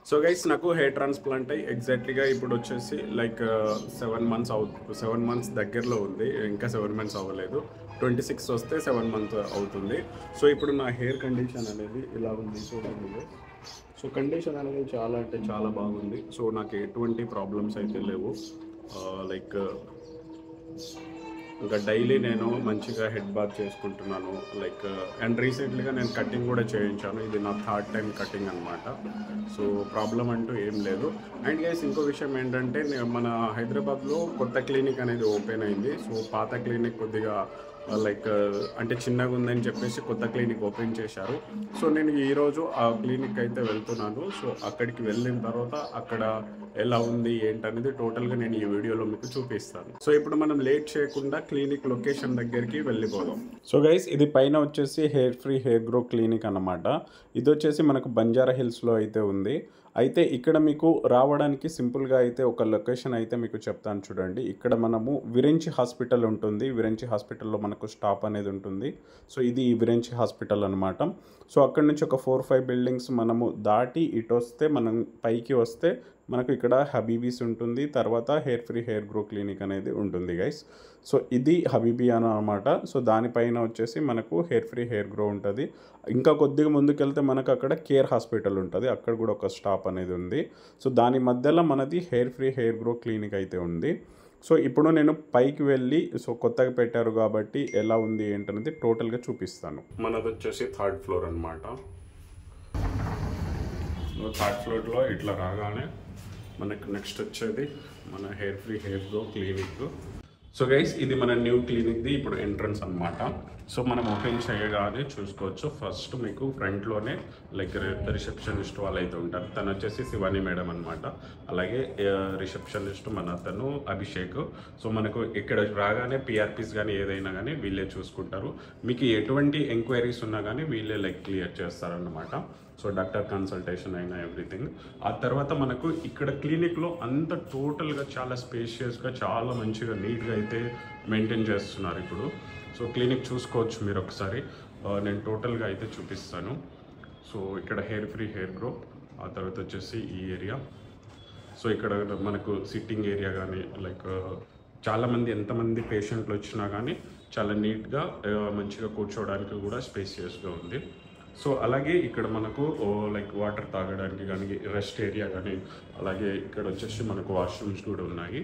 So guys నాకు hair transplant అయ్యి ఎగ్జాక్ట్లీగా ఇప్పుడు వచ్చేసి లైక్ 7 మంత్స్ దగ్గరలో ఉంది. ఇంకా 7 మంత్స్ అవ్వలేదు. 26 వస్తే 7 మంత్ అవుతుంది. సో ఇప్పుడు నా హెయిర్ కండిషన్ అనేది ఇలా ఉంది చూడండి. సో కండిషన్ అనేది చాలా అంటే చాలా బాగుంది. సో నాకు ఎటువంటి ప్రాబ్లమ్స్ అయితే లేవు. లైక్ ఇంకా డైలీ నేను మంచిగా హెడ్ బాత్ చేసుకుంటున్నాను. లైక్ అండ్ రీసెంట్లీగా నేను కటింగ్ కూడా చేయించాను. ఇది నా 3rd టైం కటింగ్ అనమాట. సో ప్రాబ్లం అంటూ ఏం లేదు. అండ్ గైస్ ఇంకో విషయం ఏంటంటే మన హైదరాబాద్లో కొత్త క్లినిక్ అనేది ఓపెన్ అయింది. సో పాత క్లినిక్ కొద్దిగా లైక్ అంటే చిన్నగా ఉందని చెప్పేసి కొత్త క్లినిక్ ఓపెన్ చేశారు. సో నేను ఈరోజు ఆ క్లినిక్ అయితే వెళ్తున్నాను. సో అక్కడికి వెళ్ళిన తర్వాత అక్కడ ఎలా ఉంది ఏంటనేది టోటల్గా నేను ఈ వీడియోలో మీకు చూపిస్తాను. సో ఇప్పుడు మనం లేట్ చేయకుండా క్లినిక్ లొకేషన్ దగ్గరికి వెళ్ళిపోదాం. సో గైస్ ఇది పైన వచ్చేసి hair free hair grow clinic అన్నమాట. ఇది వచ్చేసి మనకు బంజారా హిల్స్లో అయితే ఉంది. అయితే ఇక్కడ మీకు రావడానికి సింపుల్గా అయితే ఒక లొకేషన్ అయితే మీకు చెప్తాను చూడండి. ఇక్కడ మనము విరెంచి హాస్పిటల్ ఉంటుంది. విరెంచి హాస్పిటల్లో మనకు స్టాప్ అనేది ఉంటుంది. సో ఇది విరెంచి హాస్పిటల్ అనమాట. సో అక్కడ నుంచి ఒక 4-5 బిల్డింగ్స్ మనము దాటి ఇటు వస్తే మనం పైకి వస్తే మనకు ఇక్కడ హబీబీస్ ఉంటుంది. తర్వాత hair free hair grow clinic అనేది ఉంటుంది గైస్. సో ఇది హబీబీ అనమాట. సో దానిపైన వచ్చేసి మనకు హెయిర్ ఫ్రీ హెయిర్ గ్రో ఉంటుంది. ఇంకా కొద్దిగా ముందుకెళ్తే మనకు అక్కడ కేర్ హాస్పిటల్ ఉంటుంది. అక్కడ కూడా ఒక స్టాప్ అనేది ఉంది. సో దాని మధ్యలో మనది hair free hair grow clinic అయితే ఉంది. సో ఇప్పుడు నేను పైకి వెళ్ళి సో కొత్తగా పెట్టారు కాబట్టి ఎలా ఉంది ఏంటనేది టోటల్గా చూపిస్తాను. మనది వచ్చేసి 3rd ఫ్లోర్ అనమాట. 3rd ఫ్లోర్లో ఇట్లా రాగానే మనకు నెక్స్ట్ వచ్చేది మన hair free hair grow clinic. So guys ఇది మన న్యూ క్లినిక్ది ఇప్పుడు ఎంట్రన్స్ అనమాట. సో మనం ఓపెన్ చేయగానే చూసుకోవచ్చు. ఫస్ట్ మీకు ఫ్రంట్లోనే లైక్ రిసెప్షనిస్ట్ వాళ్ళు అయితే ఉంటారు. తను వచ్చేసి శివాని మేడం అనమాట. అలాగే రిసెప్షనిస్ట్ మన తను అభిషేక్. సో మనకు ఇక్కడ రాగానే పిఆర్పీస్ కానీ ఏదైనా కానీ వీళ్ళే చూసుకుంటారు. మీకు ఎటువంటి ఎంక్వైరీస్ ఉన్నా కానీ వీళ్ళే లైక్ క్లియర్ చేస్తారన్నమాట. సో డాక్టర్ కన్సల్టేషన్ అయినా ఎవ్రీథింగ్. ఆ తర్వాత మనకు ఇక్కడ క్లినిక్లో అంత టోటల్గా చాలా స్పేషియస్గా చాలా మంచిగా నీట్గా అయితే మెయింటైన్ చేస్తున్నారు ఇప్పుడు. సో క్లినిక్ చూసుకోవచ్చు మీరు ఒకసారి. నేను టోటల్గా అయితే చూపిస్తాను. సో ఇక్కడ హెయిర్ ఫ్రీ హెయిర్ గ్రో, ఆ తర్వాత వచ్చేసి ఈ ఏరియా. సో ఇక్కడ మనకు సిట్టింగ్ ఏరియా కానీ లైక్ చాలామంది ఎంతమంది పేషెంట్లు వచ్చినా కానీ చాలా నీట్గా మంచిగా కూర్చోవడానికి కూడా స్పేసియస్గా ఉంది. సో అలాగే ఇక్కడ మనకు లైక్ వాటర్ తాగడానికి కానీ రెస్ట్ ఏరియా కానీ అలాగే ఇక్కడ వచ్చేసి మనకు వాష్రూమ్స్ కూడా ఉన్నాయి.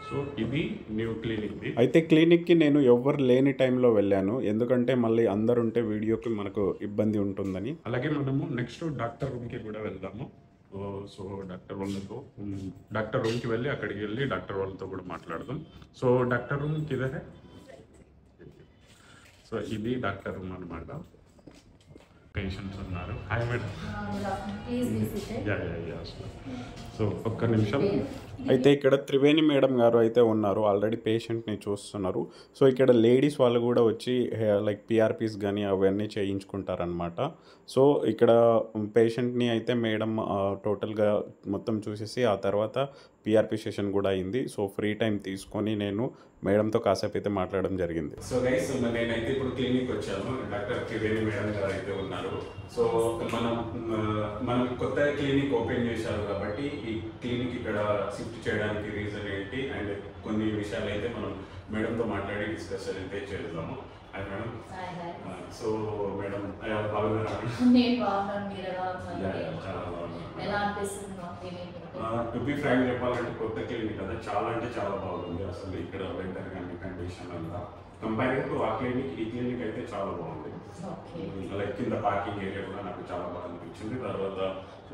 సో ఇది న్యూ క్లినిక్ది. అయితే క్లినిక్కి నేను ఎవరు లేని టైంలో వెళ్ళాను, ఎందుకంటే మళ్ళీ అందరు ఉంటే వీడియోకి మనకు ఇబ్బంది ఉంటుందని. అలాగే మనము నెక్స్ట్ డాక్టర్ రూమ్కి కూడా వెళ్దాము. సో డాక్టర్ రూమ్కి వెళ్ళి అక్కడికి వెళ్ళి డాక్టర్ వాళ్ళతో కూడా మాట్లాడదాం. సో డాక్టర్ రూమ్ కిదే. సో ఇది డాక్టర్ రూమ్ అనమాట. పేషెంట్స్ ఉన్నారు. Hi madam. సో ఒక్క నిమిషం. అయితే ఇక్కడ త్రివేణి మేడం గారు అయితే ఉన్నారు, ఆల్రెడీ పేషెంట్ని చూస్తున్నారు. సో ఇక్కడ లేడీస్ వాళ్ళు కూడా వచ్చి లైక్ పిఆర్పీస్ కానీ అవన్నీ చేయించుకుంటారనమాట. సో ఇక్కడ పేషెంట్ని అయితే మేడం టోటల్గా మొత్తం చూసేసి ఆ తర్వాత పిఆర్పీ సెషన్ కూడా అయింది. సో ఫ్రీ టైం తీసుకొని నేను మేడంతో కాసేపు అయితే మాట్లాడడం జరిగింది. సో గైస్ నేనైతే ఇప్పుడు క్లినిక్ వచ్చాను. డాక్టర్ త్రివేణి మేడం గారు అయితే ఉన్నారు. సో మనం కొత్త క్లినిక్ ఓపెన్ చేశారు కాబట్టి ఈ క్లినిక్ ఇక్కడ షిఫ్ట్ చేయడానికి రీజన్ ఏంటి అండ్ కొన్ని విషయాలు అయితే మనం మేడంతో మాట్లాడి డిస్కస్ అయితే చేద్దాము. Hi madam. సో మేడం బాగున్నారా? చాలా బాగున్నాను. టు బి ఫ్రాంక్ చెప్పాలంటే కొత్త క్లినిక్ కదా, చాలా అంటే చాలా బాగుంది. అసలు ఇక్కడ వెంటర్ కానీ కండిషన్ అంతా కంపేర్ టు ఆ క్లినిక్ ఈ క్లినిక్ అయితే చాలా బాగుంది. లైక్ కింద పార్కింగ్ ఏరియా కూడా నాకు చాలా బాగా అనిపించింది. తర్వాత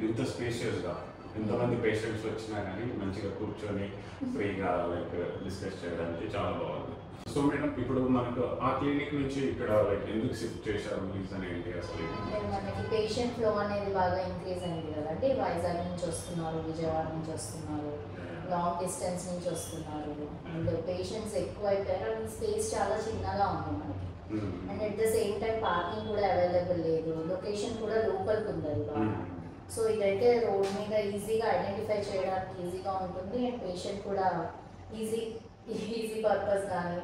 ఇంత స్పేషియస్గా ఎంతమంది పేషెంట్స్ వచ్చినా కానీ మంచిగా కూర్చొని ఫ్రీగా లైక్ డిస్కస్ చేయడానికి చాలా బాగుంది. సో మేడం ఇప్పుడు మనకు ఆ క్లినిక్ నుంచి ఇక్కడ లైక్ ఎందుకు షిఫ్ట్ చేశారు, రీజన్ ఏంటి అసలు? మనకి పేషెంట్ ఫ్లో అనేది బాగా ఇంక్రీజ్ అయింది కదండి. వైజాగ్ నుంచి వస్తున్నారు, విజయవాడ నుంచి వస్తున్నారు, లాంగ్ డిస్టెన్స్ నుంచి వస్తున్నారు అండ్ పేషెంట్స్ ఎక్కువ అయిపోయారు. అండ్ స్పేస్ చాలా చిన్నగా ఉంది మనకి. And at the same time parking కూడా అవైలబుల్ లేదు. లొకేషన్ కూడా లోపలికి ఉంది అది బాగా. సో ఇదైతే రోడ్ మీద ఈజీగా ఐడెంటిఫై చేయడానికి ఈజీగా ఉంటుంది అండ్ పేషెంట్ కూడా ఈజీ పర్పస్ కానీ.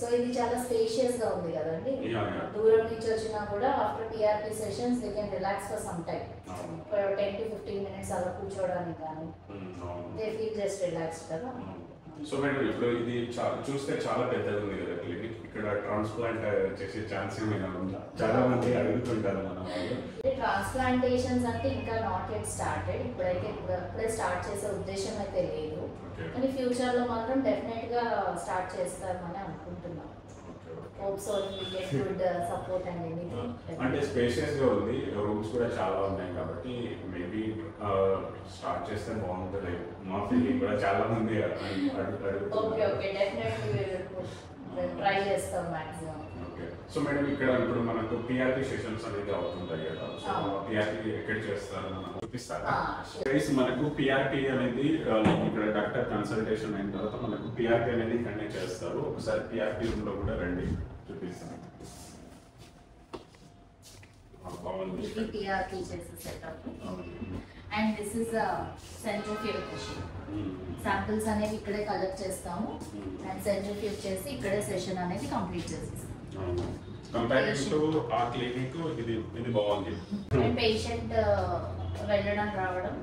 సో ఇది చాలా స్పేషియస్ గా ఉంది కదండి. దూరం నుంచి వచ్చినా కూడా after PRP sessions they can relax for some time, 10 to 15 parents అలా కూర్చోవడానికి కానీ దే ఫీల్ జస్ట్ రిలాక్స్డ్ కదా. సో మేడం ఇప్పుడు ఇది చూస్తే చాలా పెద్దగా ఉంది కదా క్లినిక్, ఇక్కడ ట్రాన్స్ప్లాంట్ చేసే ఛాన్స్ ఏమైనా ఉందా? చాలా మంది అడుగుతుంటారు మన వాళ్ళు. ట్రాన్స్ప్లాంటేషన్స్ అంటే ఇంకా నాట్ యెట్ స్టార్టెడ్, ఇప్పుడే స్టార్ట్ చేసే ఉద్దేశం అయితే లేదు, కానీ ఫ్యూచర్ లో మాత్రం డెఫినెట్ గా స్టార్ట్ చేస్తామని అనుకుంటున్నాం. Hope so we get good support and anything. అంటే స్పేషియస్ గా ఉంది, రూమ్స్ కూడా చాలా ఉన్నాయి కాబట్టి మేబీ స్టార్ట్ చేస్తే బాగుంటుంది. మా ఫీలింగ్ కూడా చాలా మంది ఓకే ఓకే డెఫినెట్లీ ట్రై చేస్తాం మాక్సిమం. ఓకే. సో మేడం ఇక్కడ ఇప్పుడు మనకు పిఆర్పి సెషన్స్ అనేది అవుతుంటాయి కదా, సో పిఆర్పి ఎక్కడ చేస్తారు మనం చూపిస్తారా? గైస్ మనకు పిఆర్పి అనేది ఇక్కడ డాక్టర్ కన్సల్టేషన్ అయిన తర్వాత మనకు పిఆర్పి అనేది ఇక్కడనే చేస్తారు. ఒకసారి పిఆర్పి రూమ్ లో కూడా రండి, చూపిస్తాను. ఇది పిఆర్పి చేసే setup and this is centrifuge machine. Samples అనేవి ఇక్కడే కలెక్ట్ చేస్తాము అండ్ సెంట్రిఫ్యూజ్ చేసి ఇక్కడే సెషన్ అనేది కంప్లీట్ చేసేస్తాం. కంపేరింగ్ టు ఆ క్లినిక్ ఇది బాగుంది. పేషెంట్ వెళ్ళడం రావడం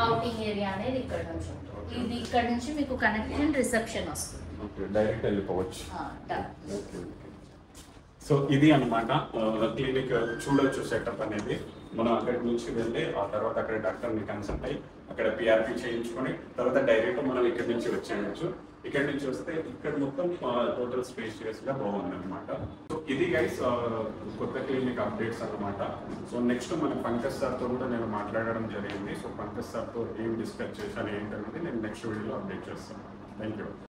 అవుటింగ్ ఏరియా అనేది ఇక్కడ నుంచి ఉంటుంది. ఇది ఇక్కడ నుంచి మీకు కనెక్షన్ రిసెప్షన్ వస్తుంది. డైరెక్ట్ వెళ్ళిపోవచ్చు. సో ఇది అన్నమాట క్లినిక్ చూడొచ్చు సెటప్ అనేది. మనం అక్కడి నుంచి వెళ్ళి ఆ తర్వాత అక్కడ డాక్టర్ని కన్సల్ట్ అయ్యి అక్కడ పిఆర్పి చేయించుకొని తర్వాత డైరెక్ట్ మనం ఇక్కడ నుంచి వచ్చేయచ్చు. ఇక్కడ నుంచి వస్తే ఇక్కడ మొత్తం టోటల్ స్పేషియస్ గా బాగుంది అనమాట. సో ఇది గైస్ కొత్త క్లినిక్ అప్డేట్స్ అనమాట. సో నెక్స్ట్ మన పంకజ్ సార్తో కూడా నేను మాట్లాడడం జరిగింది. సో పంకజ్ సార్తో ఏం డిస్కస్ చేశాను ఏంటనేది నేను నెక్స్ట్ వీడియోలో అప్డేట్ చేస్తాను. Thank you.